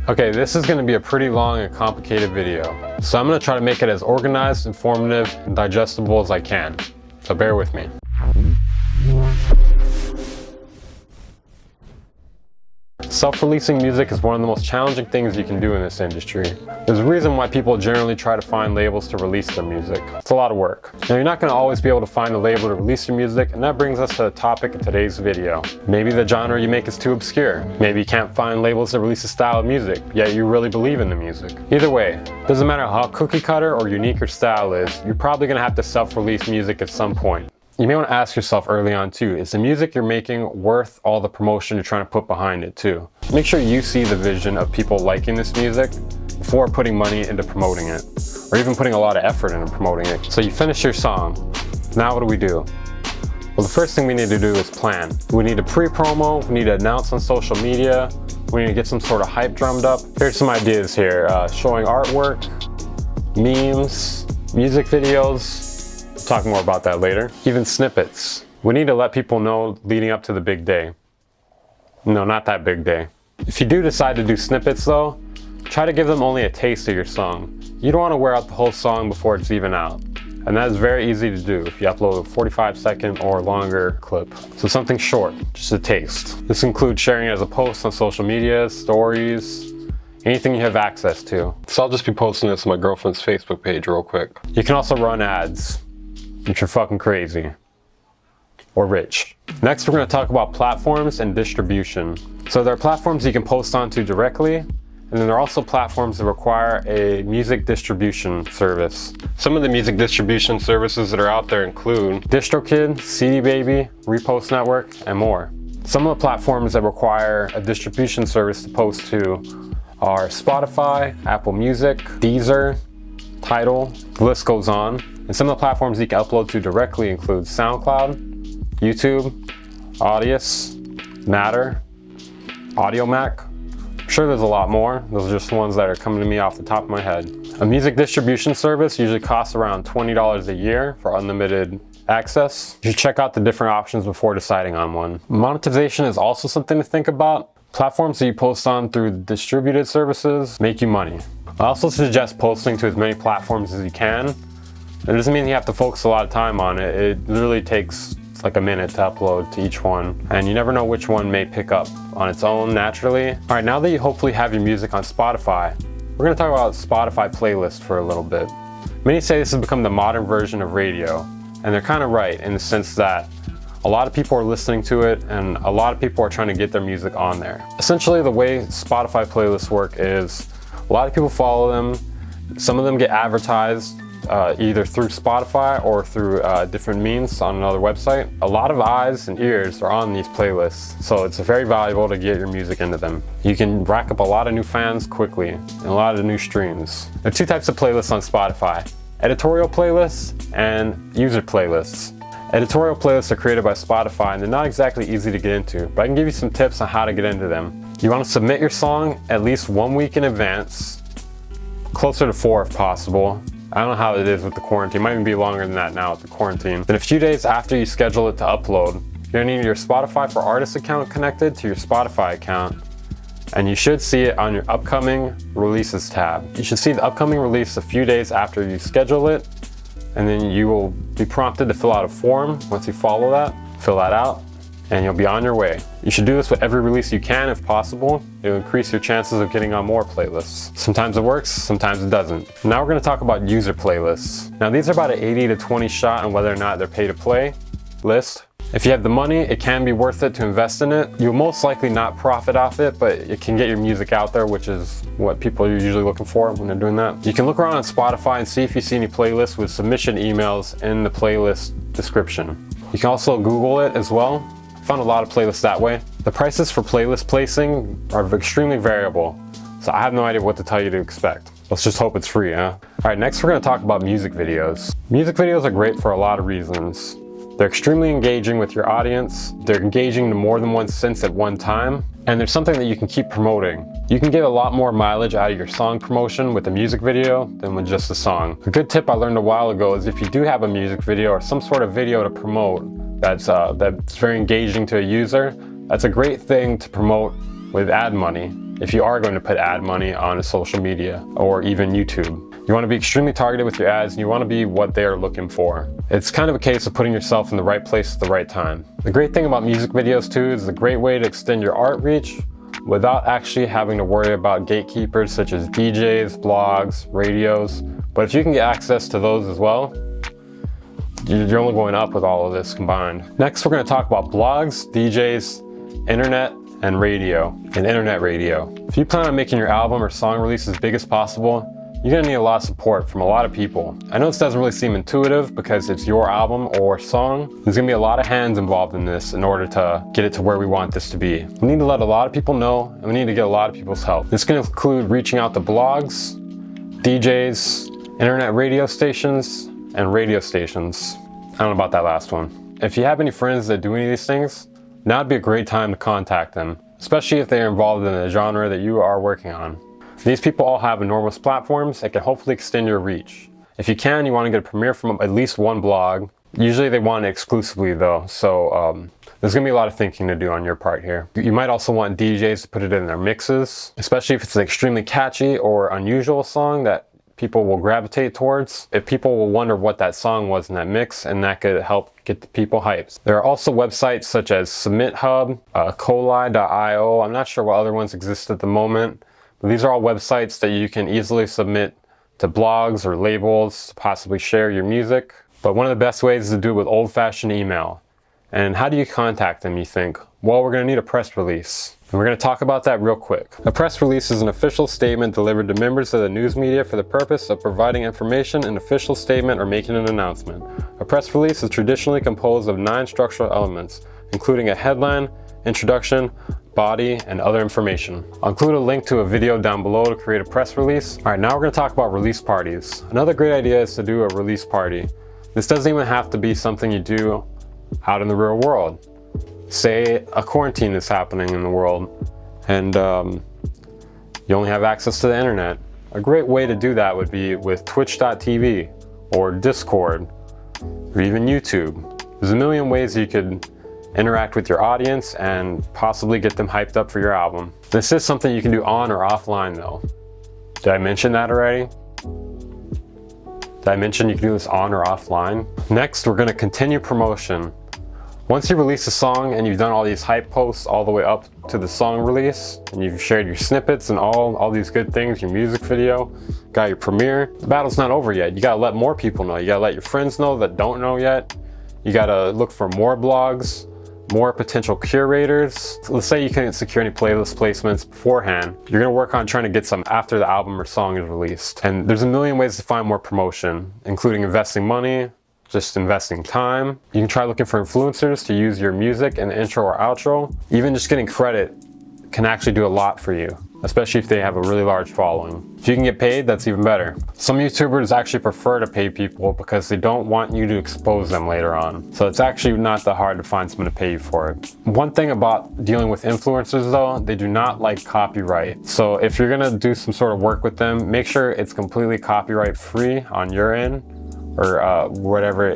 Okay, this is going to be a pretty long and complicated video, so I'm going to try to make it as organized, informative, and digestible as I can, so bear with me. Self-releasing music is one of the most challenging things you can do in this industry. There's a reason why people generally try to find labels to release their music. It's a lot of work. Now, you're not going to always be able to find a label to release your music, and that brings us to the topic of today's video. Maybe the genre you make is too obscure. Maybe you can't find labels to release a style of music, yet you really believe in the music. Either way, doesn't matter how cookie cutter or unique your style is, you're probably going to have to self-release music at some point. You may want to ask yourself early on too, is the music you're making worth all the promotion you're trying to put behind it too? Make sure you see the vision of people liking this music before putting money into promoting it, or even putting a lot of effort into promoting it. So you finish your song. Now what do we do? Well, the first thing we need to do is plan. We need to pre-promo, we need to announce on social media, we need to get some sort of hype drummed up. Here's some ideas here, showing artwork, memes, music videos. Talk more about that later. Even snippets. We need to let people know leading up to the big day. No, not that big day. If you do decide to do snippets though, try to give them only a taste of your song. You don't want to wear out the whole song before it's even out. And that is very easy to do if you upload a 45-second or longer clip. So something short, just a taste. This includes sharing it as a post on social media, stories, anything you have access to. So I'll just be posting this on my girlfriend's Facebook page real quick. You can also run ads. If you're fucking crazy or rich. Next, we're going to talk about platforms and distribution. So there are platforms you can post onto directly, and then there are also platforms that require a music distribution service. Some of the music distribution services that are out there include DistroKid, CD Baby, Reposts Network, and more. Some of the platforms that require a distribution service to post to are Spotify, Apple Music, Deezer, Tidal, the list goes on. And some of the platforms you can upload to directly include Soundcloud, YouTube, Audius, Matter, AudioMac. I'm sure there's a lot more. Those are just the ones that are coming to me off the top of my head. A music distribution service usually costs around $20 a year for unlimited access. You should check out the different options before deciding on one. Monetization is also something to think about. Platforms that you post on through distributed services make you money. I also suggest posting to as many platforms as you can. It doesn't mean you have to focus a lot of time on it. It literally takes like a minute to upload to each one, and you never know which one may pick up on its own naturally. All right, now that you hopefully have your music on Spotify, we're gonna talk about Spotify playlists for a little bit. Many say this has become the modern version of radio, and they're kind of right in the sense that a lot of people are listening to it and a lot of people are trying to get their music on there. Essentially, the way Spotify playlists work is a lot of people follow them. Some of them get advertised either through Spotify or through different means on another website. A lot of eyes and ears are on these playlists, so it's very valuable to get your music into them. You can rack up a lot of new fans quickly and a lot of new streams. There are two types of playlists on Spotify: editorial playlists and user playlists. Editorial playlists are created by Spotify and they're not exactly easy to get into, but I can give you some tips on how to get into them. You want to submit your song at least 1 week in advance, closer to 4 if possible. I don't know how it is with the quarantine. It might even be longer than that now with the quarantine. Then a few days after you schedule it to upload, you're gonna need your Spotify for Artists account connected to your Spotify account. And you should see it on your upcoming releases tab. You should see the upcoming release a few days after you schedule it. And then you will be prompted to fill out a form. Once you follow that, fill that out, and you'll be on your way. You should do this with every release you can if possible. It'll increase your chances of getting on more playlists. Sometimes it works, sometimes it doesn't. Now we're gonna talk about user playlists. Now these are about an 80 to 20 shot on whether or not they're pay to play list. If you have the money, it can be worth it to invest in it. You'll most likely not profit off it, but it can get your music out there, which is what people are usually looking for when they're doing that. You can look around on Spotify and see if you see any playlists with submission emails in the playlist description. You can also Google it as well. I found a lot of playlists that way. The prices for playlist placing are extremely variable, so I have no idea what to tell you to expect. Let's just hope it's free, huh? All right, next we're gonna talk about music videos. Music videos are great for a lot of reasons. They're extremely engaging with your audience. They're engaging to more than one sense at one time. And there's something that you can keep promoting. You can get a lot more mileage out of your song promotion with a music video than with just a song. A good tip I learned a while ago is if you do have a music video or some sort of video to promote that's very engaging to a user, that's a great thing to promote with ad money. if you are going to put ad money on a social media or even YouTube. You want to be extremely targeted with your ads, and you want to be what they are looking for. It's kind of a case of putting yourself in the right place at the right time. The great thing about music videos too is a great way to extend your art reach without actually having to worry about gatekeepers such as DJs, blogs, radios. But if you can get access to those as well, you're only going up with all of this combined. Next, we're going to talk about blogs, DJs, internet, and radio, and internet radio. If you plan on making your album or song release as big as possible, you're gonna need a lot of support from a lot of people. I know this doesn't really seem intuitive because it's your album or song. There's gonna be a lot of hands involved in this in order to get it to where we want this to be. We need to let a lot of people know, and we need to get a lot of people's help. This can include reaching out to blogs, DJs, internet radio stations, and radio stations. I don't know about that last one. If you have any friends that do any of these things, now would be a great time to contact them, especially if they're involved in the genre that you are working on. These people all have enormous platforms that can hopefully extend your reach. If you can, you want to get a premiere from at least one blog. Usually they want it exclusively though, so there's going to be a lot of thinking to do on your part here. You might also want DJs to put it in their mixes, especially if it's an extremely catchy or unusual song that people will gravitate towards. If people will wonder what that song was in that mix, and that could help get the people hyped. There are also websites such as Submit Hub, Coli.io. I'm not sure what other ones exist at the moment. But these are all websites that you can easily submit to blogs or labels to possibly share your music. But one of the best ways is to do it with old-fashioned email. And how do you contact them, you think? Well, we're going to need a press release. And we're going to talk about that real quick. A press release is an official statement delivered to members of the news media for the purpose of providing information, an official statement, or making an announcement. A press release is traditionally composed of 9 structural elements, including a headline, introduction, body, and other information. I'll include a link to a video down below to create a press release. All right, now we're going to talk about release parties. Another great idea is to do a release party. This doesn't even have to be something you do out in the real world. Say a quarantine is happening in the world and you only have access to the internet. A great way to do that would be with twitch.tv or Discord or even YouTube. There's a million ways you could interact with your audience and possibly get them hyped up for your album. This is something you can do on or offline though. Did I mention that already? Did I mention you can do this on or offline? Next, we're going to continue promotion. Once you release a song and you've done all these hype posts all the way up to the song release, and you've shared your snippets and all these good things, your music video, got your premiere, the battle's not over yet. You gotta let more people know. You gotta let your friends know that don't know yet. You gotta look for more blogs, more potential curators. Let's say you couldn't secure any playlist placements beforehand. You're gonna work on trying to get some after the album or song is released. And there's a million ways to find more promotion, including investing money, just investing time. You can try looking for influencers to use your music in the intro or outro. Even just getting credit can actually do a lot for you, especially if they have a really large following. If you can get paid, that's even better. Some YouTubers actually prefer to pay people because they don't want you to expose them later on. So it's actually not that hard to find someone to pay you for it. One thing about dealing with influencers though, they do not like copyright. So if you're gonna do some sort of work with them, make sure it's completely copyright free on your end, or wherever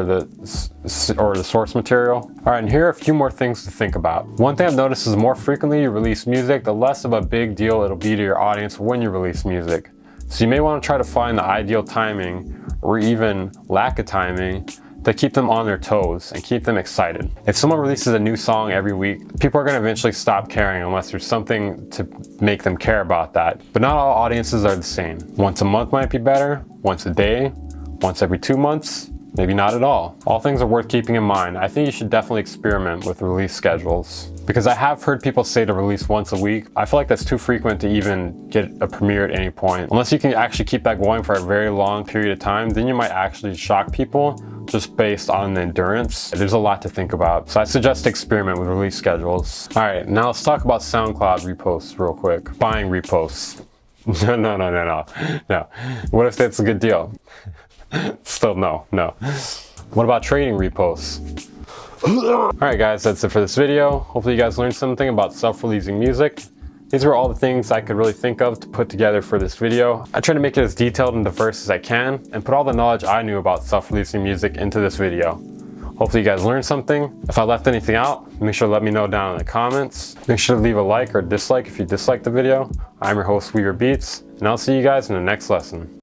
the source material. All right, and here are a few more things to think about. One thing I've noticed is the more frequently you release music, the less of a big deal it'll be to your audience when you release music. So you may want to try to find the ideal timing, or even lack of timing, to keep them on their toes and keep them excited. If someone releases a new song every week, people are going to eventually stop caring unless there's something to make them care about that. But not all audiences are the same. Once a month might be better, once a day, once every 2 months, maybe not at all. All things are worth keeping in mind. I think you should definitely experiment with release schedules, because I have heard people say to release once a week. I feel like that's too frequent to even get a premiere at any point. Unless you can actually keep that going for a very long period of time, then you might actually shock people just based on the endurance. There's a lot to think about. So I suggest experiment with release schedules. All right, now let's talk about SoundCloud reposts real quick. Buying reposts. No. What if that's a good deal? Still no. What about trading reposts? Alright guys, that's it for this video. Hopefully you guys learned something about self-releasing music. These were all the things I could really think of to put together for this video. I try to make it as detailed and diverse as I can and put all the knowledge I knew about self-releasing music into this video. Hopefully you guys learned something. If I left anything out, make sure to let me know down in the comments. Make sure to leave a like or dislike if you disliked the video. I'm your host, Weaver Beats, and I'll see you guys in the next lesson.